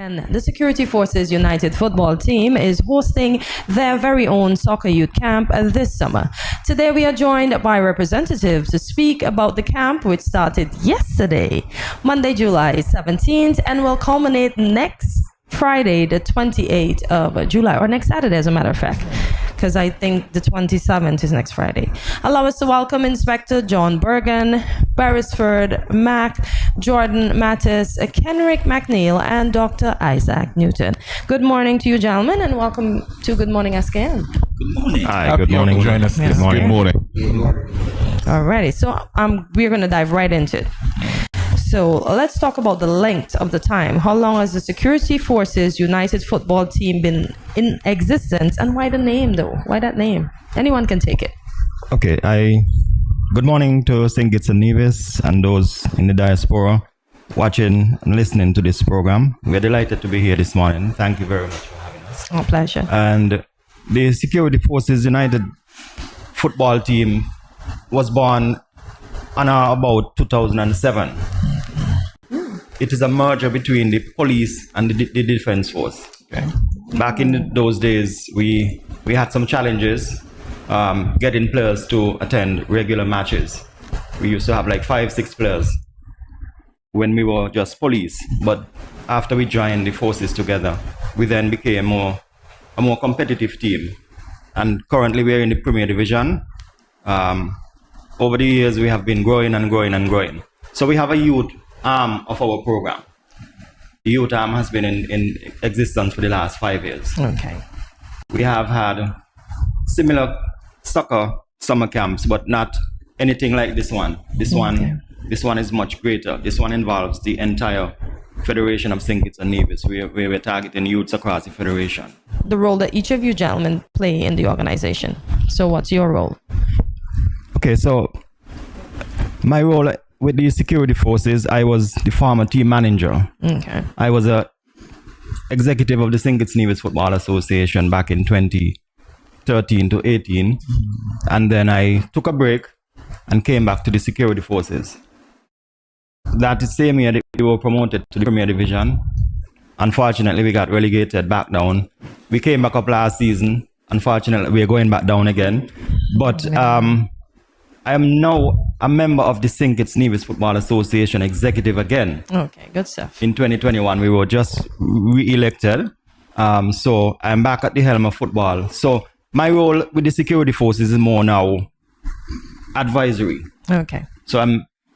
SKN, the Security Forces United football team, is hosting their very own soccer youth camp this summer. Today we are joined by representatives to speak about the camp, which started yesterday, Monday, July 17th, and will culminate next Friday, the 28th of July, or next Saturday, as a matter of fact, because I think the 27th is next Friday. Allow us to welcome Inspector John Bergan, Beresford Mack, Jordan Mattis, Kenrick McNeil, and Dr. Isaac Newton. Good morning to you, gentlemen, and welcome to Good Morning SKN. Good morning. Hi, good morning. Join us. Yes. Good morning. Alrighty, so we're going to dive right into it. So let's talk about the length of the time. How long has the Security Forces United football team been in existence, and why the name though? Why that name? Anyone can take it. Okay, good morning to stkittsnevis and those in the diaspora watching and listening to this program. We're delighted to be here this morning. Thank you very much for having us. Oh, pleasure. And the Security Forces United football team was born on about 2007. It is a merger between the police and the defense force. Okay. Back in those days, we had some challenges getting players to attend regular matches. We used to have like 5-6 players when we were just police. But after we joined the forces together, we then became a more competitive team. And currently we're in the Premier Division. Over the years, we have been growing and growing and growing. So we have a youth arm of our program. The youth arm has been in existence for the last 5 years. Okay. We have had similar soccer summer camps, but not anything like this one. This one is much greater. This one involves the entire Federation of Stkittsnevis. We're targeting youths across the Federation. The role that each of you gentlemen play in the organization. So what's your role? Okay, so my role with the security forces, I was the former team manager. Okay. I was a executive of the Stkittsnevis Football Association back in 2013 to 18. And then I took a break and came back to the security forces. That same year, they were promoted to the Premier Division. Unfortunately, we got relegated back down. We came back up last season. Unfortunately, we're going back down again. But I am now a member of the Stkittsnevis Football Association executive again. Okay, good stuff. In 2021, we were just re-elected. So I'm back at the helm of football. So my role with the security forces is more now advisory. Okay. So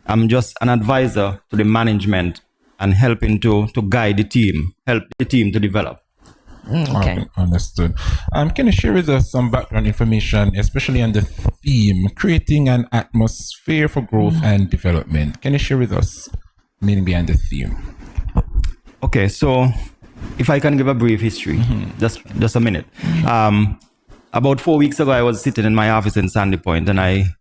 I'm just an advisor to the management and helping to guide the team, help the team to develop. Okay. Understood. Can you share with us some background information, especially on the theme, creating an atmosphere for growth and development? Can you share with us meaning behind the theme? Okay, so if I can give a brief history, just a minute. About 4 weeks ago, I was sitting in my office in Sandy Point, and I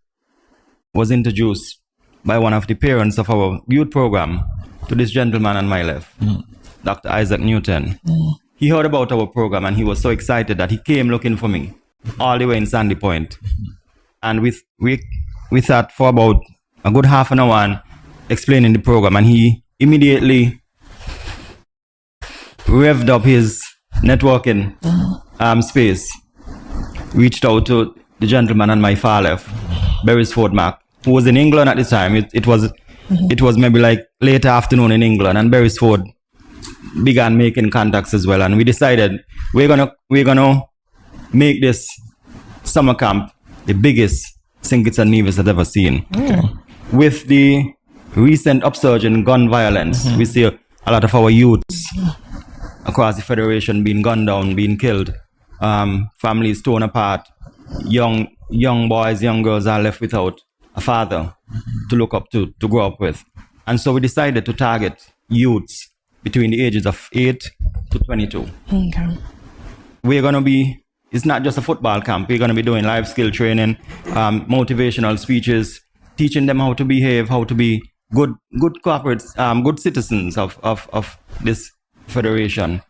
was introduced by one of the parents of our youth program to this gentleman on my left, Dr. Isaac Newton. He heard about our program and he was so excited that he came looking for me all the way in Sandy Point. And we sat for about a good half an hour and explaining the program, and he immediately revved up his networking space, reached out to the gentleman on my far left, Beresford Mack, who was in England at the time. It was maybe like late afternoon in England, and Beresford began making contacts as well, and we decided we're gonna make this summer camp the biggest Stkittsnevis has ever seen. Okay. With the recent upsurge in gun violence, we see a lot of our youths across the Federation being gunned down, being killed, families torn apart, young boys, young girls are left without a father to look up to grow up with. And so we decided to target youths between the ages of 8 to 22. Okay. It's not just a football camp. We're going to be doing life skill training, motivational speeches, teaching them how to behave, how to be good corporates, good citizens of this federation.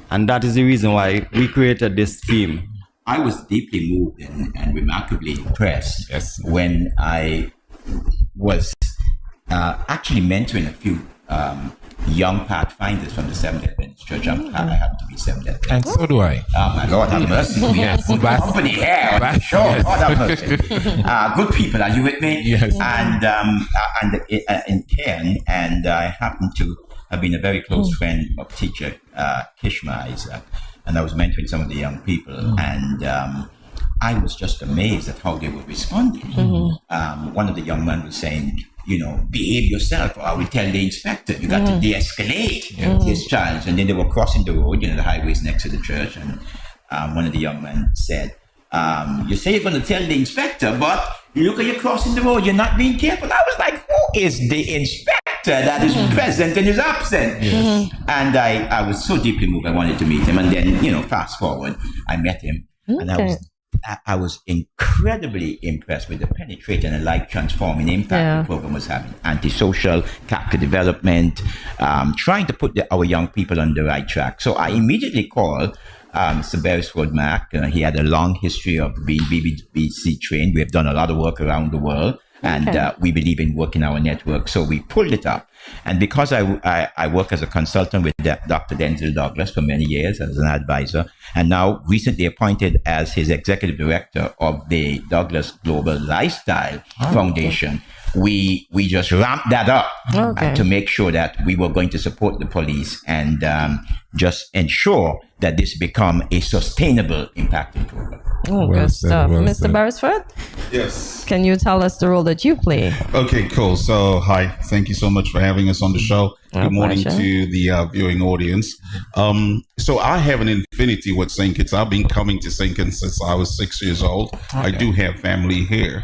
And that is the reason why we created this theme. I was deeply moved and remarkably impressed when I was actually mentoring a few young pathfinders from the Seventh-day Adventist Church. I happen to be Seventh-day Adventist. And so do I. Oh my Lord, have mercy. We have good company here on the show. Yes. Lord have mercy. Good people, are you with me? Yes. And in Ken, and I happen to have been a very close friend of teacher Kishma Isaac, and I was mentoring some of the young people, and I was just amazed at how they were responding. One of the young men was saying, behave yourself, or I will tell the inspector. You got to de-escalate his child. And then they were crossing the road, the highways next to the church, and one of the young men said, you say you're going to tell the inspector, but look at you crossing the road, you're not being careful. I was like, who is the inspector that is present and is absent? And I was so deeply moved, I wanted to meet him. And then, fast forward, I met him, and I was incredibly impressed with the penetrating and life-transforming impact the program was having. Antisocial, character development, trying to put our young people on the right track. So I immediately called Mr. Beresford Mack. He had a long history of being BBC trained. We have done a lot of work around the world, and we believe in working our network. So we pulled it up. And because I work as a consultant with Dr. Denzel Douglas for many years as an advisor, and now recently appointed as his executive director of the Douglas Global Lifestyle Foundation, we just ramped that up to make sure that we were going to support the police and just ensure that this become a sustainable impacting program. Good stuff. Mr. Beresford? Yes. Can you tell us the role that you play? Okay, cool. So, hi. Thank you so much for having us on the show. Good morning to the viewing audience. So I have an infinity with St. Kitts. I've been coming to St. Kitts since I was 6 years old. I do have family here.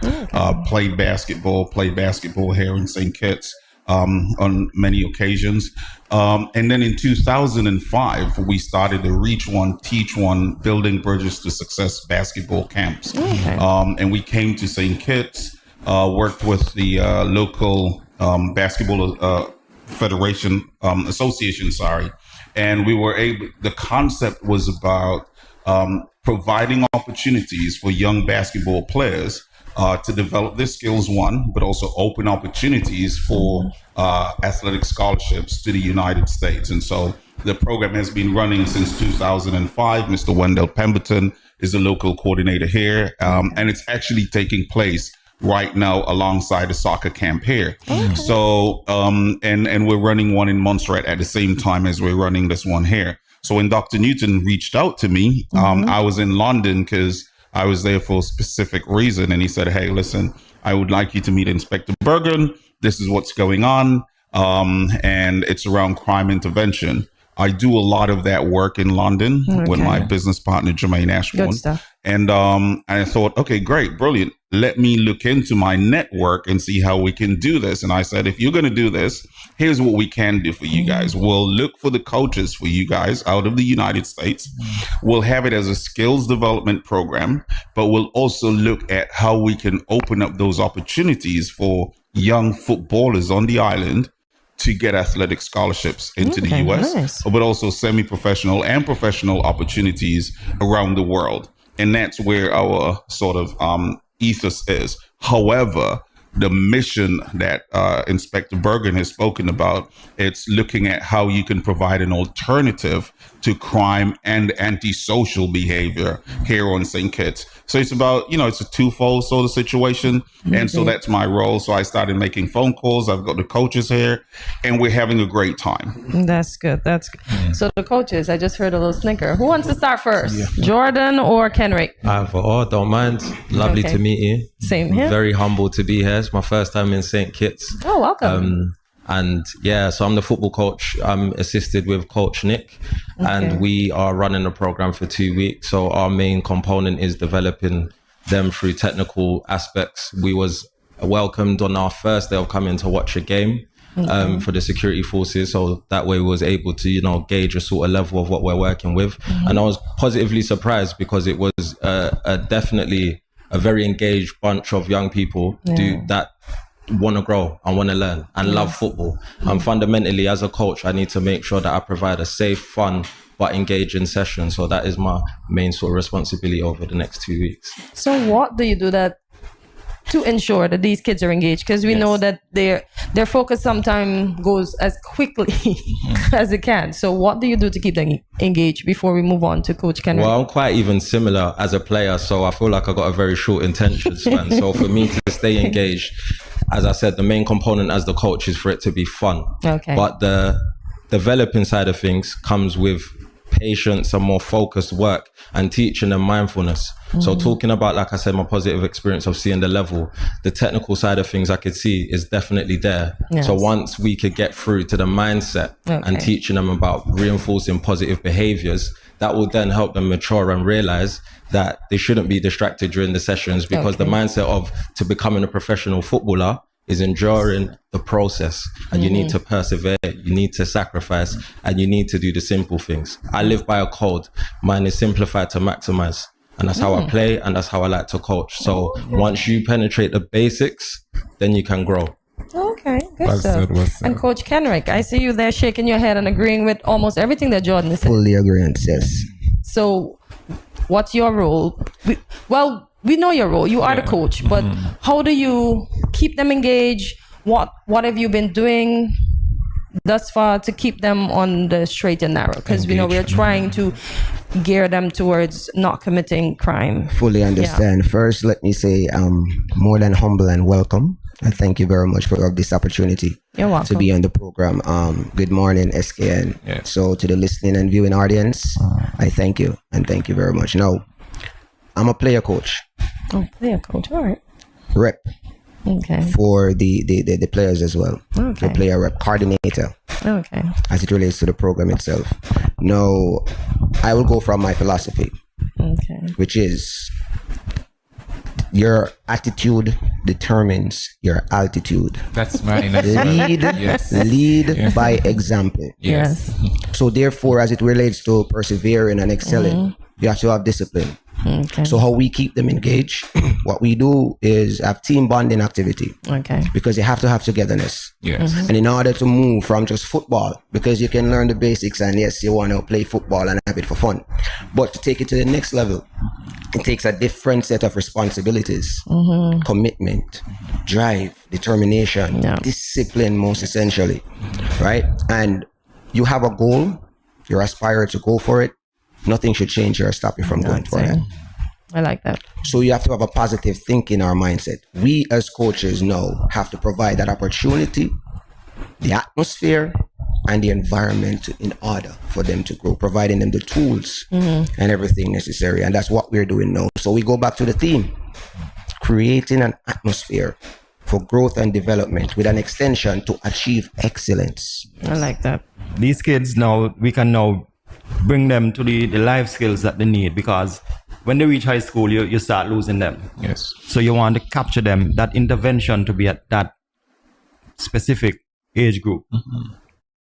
Played basketball here in St. Kitts on many occasions. And then in 2005, we started the Reach One, Teach One, Building Bridges to Success basketball camps. And we came to St. Kitts, worked with the local basketball association, and we were able, the concept was about providing opportunities for young basketball players to develop their skills, but also open opportunities for athletic scholarships to the United States. And so the program has been running since 2005. Mr. Wendell Pemberton is the local coordinator here, and it's actually taking place right now alongside the soccer camp here. So, and we're running one in Montserrat at the same time as we're running this one here. So when Dr. Newton reached out to me, I was in London because I was there for a specific reason. And he said, hey, listen, I would like you to meet Inspector Bergan. This is what's going on. And it's around crime intervention. I do a lot of that work in London with my business partner, Jermaine Ashbourne. Good stuff. And I thought, okay, great, brilliant. Let me look into my network and see how we can do this. And I said, if you're going to do this, here's what we can do for you guys. We'll look for the coaches for you guys out of the United States. We'll have it as a skills development program, but we'll also look at how we can open up those opportunities for young footballers on the island to get athletic scholarships into the US, but also semi-professional and professional opportunities around the world. And that's where our sort of ethos is. However, the mission that Inspector Bergan has spoken about, it's looking at how you can provide an alternative to crime and antisocial behavior here on St. Kitts. So it's about, it's a twofold sort of situation. And so that's my role. So I started making phone calls. I've got the coaches here and we're having a great time. That's good. That's good. So the coaches, I just heard a little snicker. Who wants to start first? Jordan or Kenrick? For all, don't mind. Lovely to meet you. Same here. Very humble to be here. It's my first time in St. Kitts. Oh, welcome. And so I'm the football coach. I'm assisted with Coach Nick, and we are running a program for 2 weeks. So our main component is developing them through technical aspects. We was welcomed on our first day of coming to watch a game for the security forces. So that way we was able to, gauge a sort of level of what we're working with. And I was positively surprised because it was definitely a very engaged bunch of young people that want to grow and want to learn and love football. And fundamentally, as a coach, I need to make sure that I provide a safe, fun, but engaging session. So that is my main sort of responsibility over the next 2 weeks. So what do you do that to ensure that these kids are engaged? Because we know that their focus sometimes goes as quickly as it can. So what do you do to keep them engaged before we move on to Coach Kenrick? Well, I'm quite even similar as a player, so I feel like I got a very short attention span. So for me to stay engaged, as I said, the main component as the coach is for it to be fun. Okay. But the developing side of things comes with patience and more focused work and teaching them mindfulness. So talking about, like I said, my positive experience of seeing the level, the technical side of things I could see is definitely there. Yes. So once we could get through to the mindset and teaching them about reinforcing positive behaviors, that will then help them mature and realize that they shouldn't be distracted during the sessions, because the mindset of to becoming a professional footballer is enduring the process, and you need to persevere, you need to sacrifice, and you need to do the simple things. I live by a code. Mine is simplified to maximize, and that's how I play, and that's how I like to coach. So once you penetrate the basics, then you can grow. Okay, good stuff. And Coach Kenrick, I see you there shaking your head and agreeing with almost everything that Jordan is saying. Fully agreeing, yes. So what's your role? We know your role. You are the coach, but how do you keep them engaged? What have you been doing thus far to keep them on the straight and narrow? Because we know we're trying to gear them towards not committing crime. Fully understand. Yeah. First, let me say I'm more than humble and welcome. And thank you very much for this opportunity. You're welcome. To be on the program. Good Morning SKN. Yeah. So to the listening and viewing audience, I thank you and thank you very much. Now, I'm a player coach. Oh, player coach. All right. Rep. Okay. For the players as well. Okay. The player rep coordinator. Okay. As it relates to the program itself. Now, I will go from my philosophy. Okay. Which is your attitude determines your altitude. That's mine as Lead, well. lead by example. Yes. So therefore, as it relates to persevering and excelling, you have to have discipline. Okay. So how we keep them engaged, what we do is have team bonding activity. Okay. Because you have to have togetherness. Yes. And in order to move from just football, because you can learn the basics and yes, you want to play football and have it for fun. But to take it to the next level, it takes a different set of responsibilities, commitment, drive, determination, discipline most essentially, right? And you have a goal, you aspire to go for it, nothing should change or stop you from going for it. I like that. So you have to have a positive thinking or mindset. We as coaches now have to provide that opportunity, the atmosphere, and the environment in order for them to grow, providing them the tools and everything necessary. And that's what we're doing now. So we go back to the theme, creating an atmosphere for growth and development with an extension to achieve excellence. I like that. These kids now, we can now bring them to the life skills that they need, because when they reach high school, you start losing them. Yes. So you want to capture them, that intervention to be at that specific age group.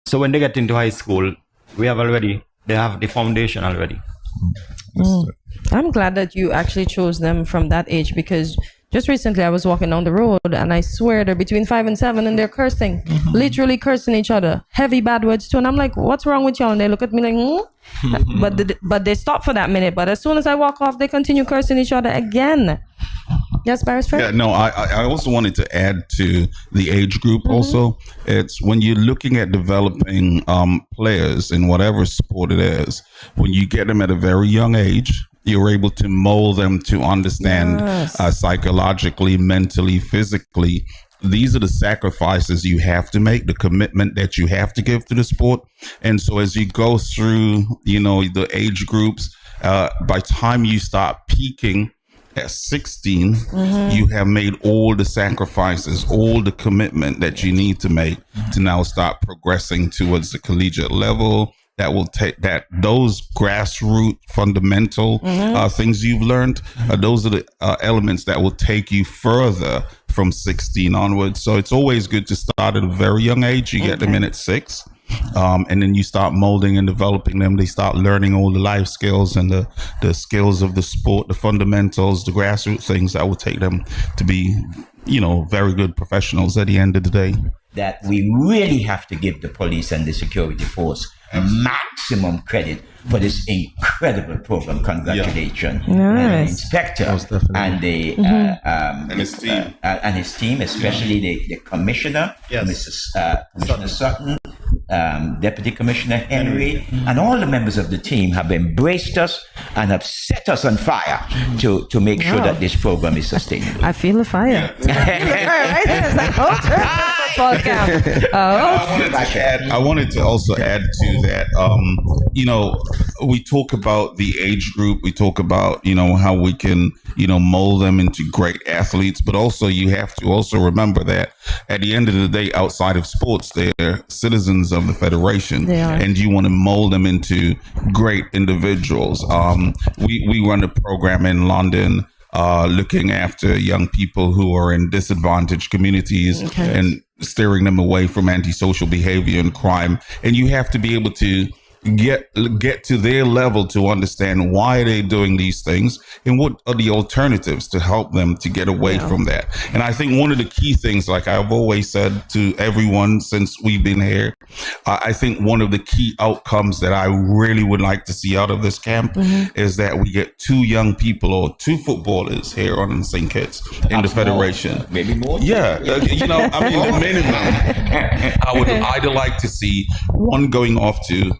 So when they get into high school, they have the foundation already. I'm glad that you actually chose them from that age, because just recently I was walking down the road and I swear they're between 5 and 7 and they're cursing, literally cursing each other, heavy bad words too. And I'm like, what's wrong with y'all? And they look at me like, but they stop for that minute. But as soon as I walk off, they continue cursing each other again. Yes, Beresford? Yeah, no, I also wanted to add to the age group also. It's when you're looking at developing players in whatever sport it is, when you get them at a very young age, you're able to mold them to understand psychologically, mentally, physically. These are the sacrifices you have to make, the commitment that you have to give to the sport. And so as you go through, the age groups, by the time you start peaking at 16, you have made all the sacrifices, all the commitment that you need to make to now start progressing towards the collegiate level. That will take those grassroots fundamental things you've learned. Those are the elements that will take you further from 16 onwards. So it's always good to start at a very young age. You get them in at 6. And then you start molding and developing them. They start learning all the life skills and the skills of the sport, the fundamentals, the grassroots things that will take them to be, very good professionals at the end of the day. That we really have to give the police and the security force maximum credit for this incredible program. Congratulations, Nice. Inspector and the And his team. and his team, especially the commissioner, Commissioner Sutton, Deputy Commissioner Henry, and all the members of the team have embraced us and have set us on fire to make sure that this program is sustainable. I feel the fire. Right? It's like, football camp. I wanted to also add to that. We talk about the age group. We talk about how we can mold them into great athletes, but also you have to also remember that at the end of the day, outside of sports, they're citizens of the federation, and you want to mold them into great individuals. We run a program in London looking after young people who are in disadvantaged communities and steering them away from antisocial behavior and crime. And you have to be able to get to their level to understand why they're doing these things and what are the alternatives to help them to get away from that. And I think one of the key things, like I've always said to everyone since we've been here, I think one of the key outcomes that I really would like to see out of this camp is that we get 2 young people or 2 footballers here on St. Kitts in the federation. Maybe more. Yeah, the minimum. I'd like to see one going off to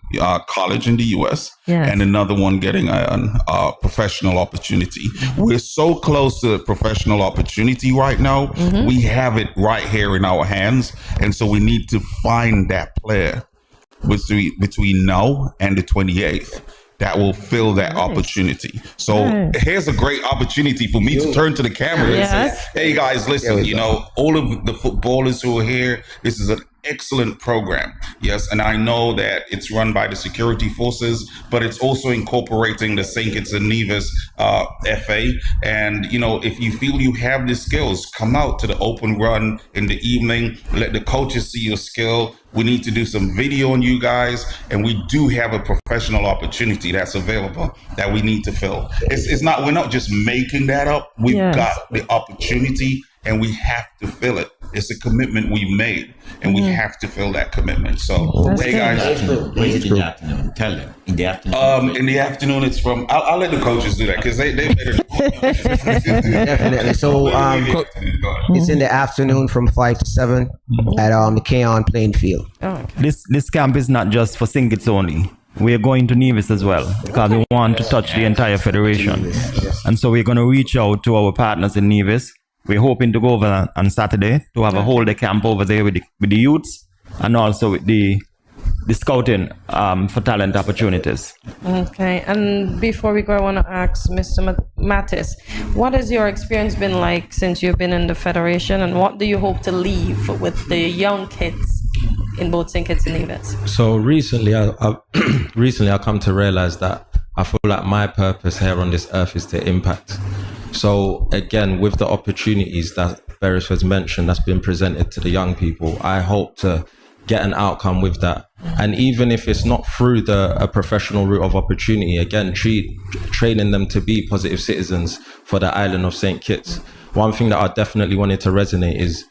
college in the US and another one getting a professional opportunity. We're so close to professional opportunity right now. We have it right here in our hands, and so we need to find that player between now and the 28th that will fill that opportunity. So here's a great opportunity for me to turn to the camera and say, hey guys, listen, all of the footballers who are here, this is an excellent program. Yes, and I know that it's run by the security forces, but it's also incorporating the stkittsnevis FA. And if you feel you have the skills, come out to the open run in the evening, let the coaches see your skill. We need to do some video on you guys, and we do have a professional opportunity that's available that we need to fill. We're not just making that up. We've got the opportunity, and we have to fill it. It's a commitment we've made, and we have to fill that commitment. So, hey guys, in the afternoon. Tell them in the afternoon. In the afternoon, it's from. I'll let the coaches do that because they better. Definitely. So it's in the afternoon from 5 to 7 at the Keon playing field. This camp is not just for St. Kitts only. We are going to Nevis as well because we want to touch the entire federation. And so we're going to reach out to our partners in Nevis. We're hoping to go over on Saturday to have a whole day camp over there with the youths and also with the scouting for talent opportunities. Okay, and before we go, I want to ask Mr. Mattis, what has your experience been like since you've been in the federation, and what do you hope to leave with the young kids in both St. Kitts and Nevis? So recently, I come to realize that I feel like my purpose here on this earth is to impact. So again, with the opportunities that Beresford's mentioned that's been presented to the young people, I hope to get an outcome with that. And even if it's not through a professional route of opportunity, again, training them to be positive citizens for the island of St. Kitts. One thing that I definitely wanted to resonate is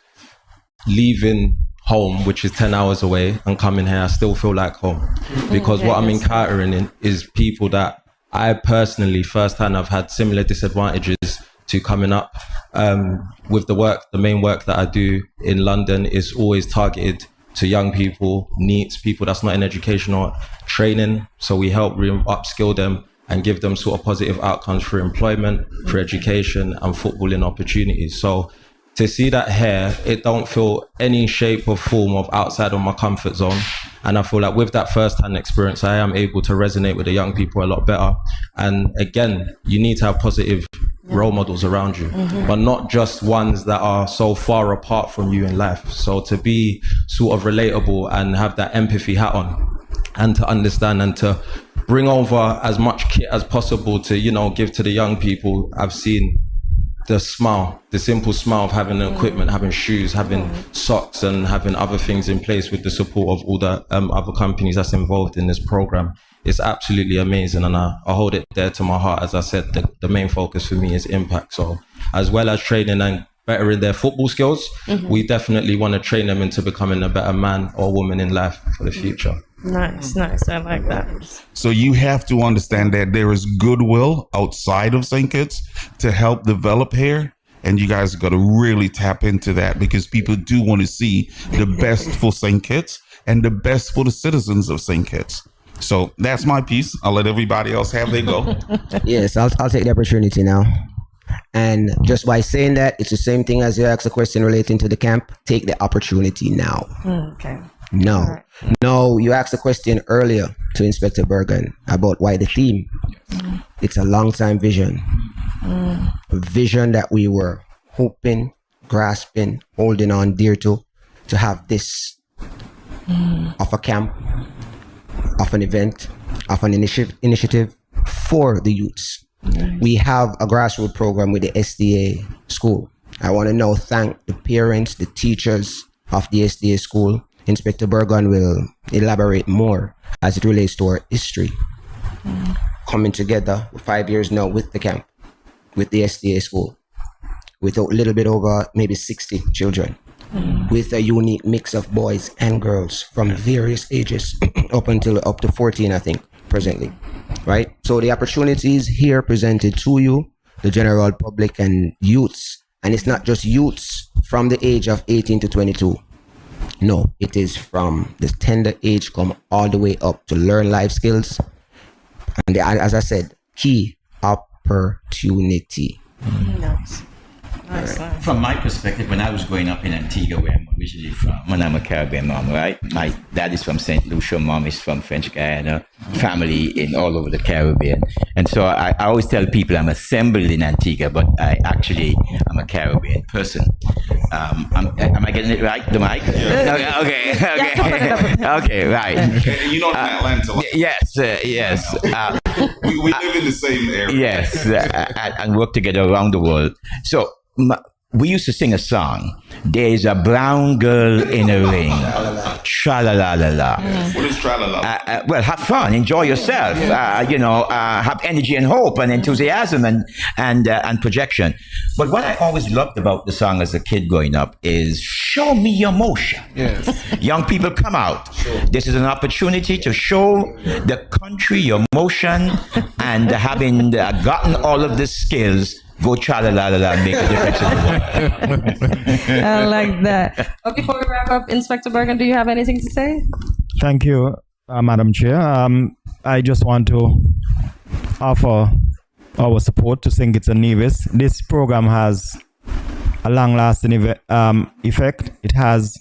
leaving home, which is 10 hours away, and coming here, I still feel like home. Because what I'm encountering is people that I personally, firsthand, I've had similar disadvantages to coming up. With the main work that I do in London is always targeted to young people, needs people that's not in educational training. So we help upskill them and give them sort of positive outcomes for employment, for education and footballing opportunities. So to see that here, it don't feel any shape or form of outside of my comfort zone. And I feel like with that first-hand experience, I am able to resonate with the young people a lot better. And again, you need to have positive role models around you, but not just ones that are so far apart from you in life. So to be sort of relatable and have that empathy hat on, and to understand and to bring over as much kit as possible to, give to the young people. I've seen the smile, the simple smile of having the equipment, having shoes, having socks, and having other things in place with the support of all the other companies that's involved in this program. It's absolutely amazing, and I hold it dear to my heart. As I said, the main focus for me is impact. So as well as training and bettering their football skills, we definitely want to train them into becoming a better man or woman in life for the future. Nice. I like that. So you have to understand that there is goodwill outside of St. Kitts to help develop hair. And you guys got to really tap into that because people do want to see the best for St. Kitts and the best for the citizens of St. Kitts. So that's my piece. I'll let everybody else have their go. Yes, I'll take the opportunity now. And just by saying that, it's the same thing as you asked a question relating to the camp. Take the opportunity now. Okay. No. Right. No, you asked a question earlier to Inspector Bergan about why the theme. It's a long time vision. A vision that we were hoping, grasping, holding on dear to have this of a camp, of an event, of an initiative for the youths. We have a grassroots program with the SDA school. I want to now thank the parents, the teachers of the SDA school. Inspector Bergan will elaborate more as it relates to our history. Coming together for 5 years now with the camp, with the SDA school, with a little bit over maybe 60 children, with a unique mix of boys and girls from various ages up to 14, I think, presently, right? So the opportunities here presented to you, the general public and youths, and it's not just youths from the age of 18 to 22. No, it is from the tender age come all the way up to learn life skills. And as I said, key opportunity. Nice. From my perspective, when I was growing up in Antigua, where I'm originally from, and I'm a Caribbean mom, right? My dad is from St. Lucia, mom is from French Guiana, family in all over the Caribbean. And so I always tell people I'm assembled in Antigua, but I'm a Caribbean person. Am I getting it right, the mic? Yeah. Okay, right. You know Atlanta. Yes. We live in the same area. Yes, and work together around the world. So we used to sing a song. There's a brown girl in a ring. Tra-la-la-la-la. What is tra-la-la? Well, have fun, enjoy yourself. Have energy and hope and enthusiasm and projection. But what I always loved about the song as a kid growing up is show me your motion. Yes. Young people, come out. Sure. This is an opportunity to show the country your motion, and having gotten all of the skills, go tra-la-la-la-la and make a difference in the world. I like that. But before we wrap up, Inspector Bergan, do you have anything to say? Thank you, Madam Chair. I just want to offer our support to stkittsnevis. This program has a long-lasting effect. It has.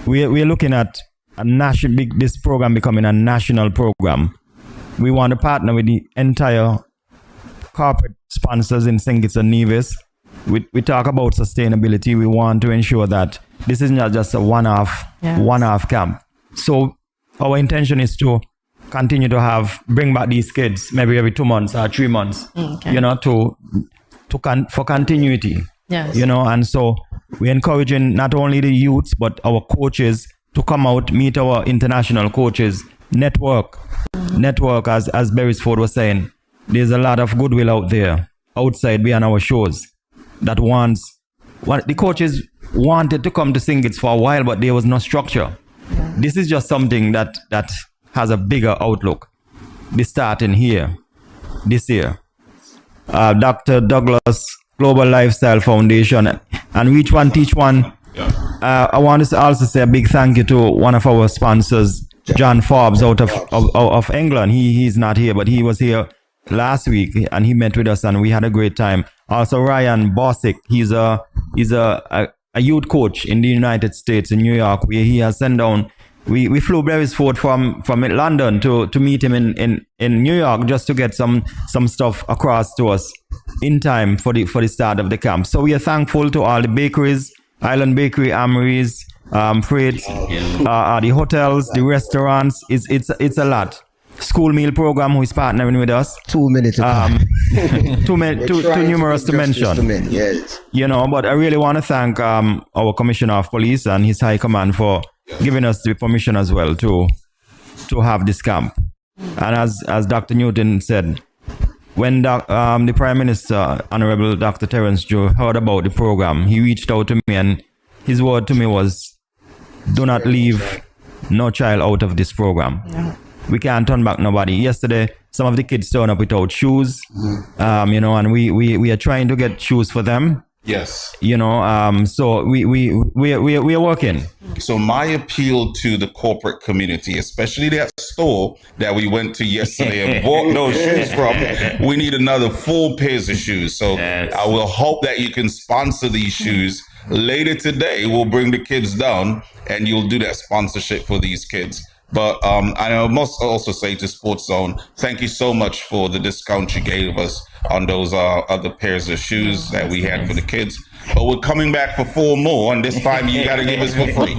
We're looking at this program becoming a national program. We want to partner with the entire corporate sponsors in stkittsnevis. We talk about sustainability. We want to ensure that this is not just a one-off camp. So our intention is to continue to bring back these kids maybe every 2 months or 3 months. Okay. For continuity. Yes. And so we're encouraging not only the youths but our coaches to come out, meet our international coaches, network as Beresford was saying. There's a lot of goodwill out there, outside beyond our shows, that the coaches wanted to come to St. Kitts for a while, but there was no structure. Yeah. This is just something that has a bigger outlook. This starting here, this year. Dr. Douglas Global Lifestyle Foundation and Reach One, Teach One. Yeah. I want to also say a big thank you to one of our sponsors, John Forbes out of England. He's not here, but he was here last week and he met with us and we had a great time. Also Ryan Bosick, he's a youth coach in the United States in New York, where he has sent down. We flew Beresford from London to meet him in New York just to get some stuff across to us in time for the start of the camp. So we are thankful to all the bakeries, Island Bakery, Amory's, Freight, the hotels, the restaurants. It's a lot. School meal program who is partnering with us. 2 minutes. Too numerous to mention. Yes. But I really want to thank our Commissioner of Police and his High Command for giving us the permission as well to have this camp. And as Dr. Newton said, when the Prime Minister, Honorable Dr. Terence Joe, heard about the program, he reached out to me and his word to me was, do not leave no child out of this program. Yeah. We can't turn back nobody. Yesterday, some of the kids turned up without shoes, and we are trying to get shoes for them. Yes. So we are working. So my appeal to the corporate community, especially that store that we went to yesterday and bought those shoes from, we need another 4 pairs of shoes. So I will hope that you can sponsor these shoes. Later today, we'll bring the kids down and you'll do that sponsorship for these kids. But I must also say to Sports Zone, thank you so much for the discount you gave us on those other pairs of shoes that we had for the kids. But we're coming back for 4 more, and this time you got to give us for free.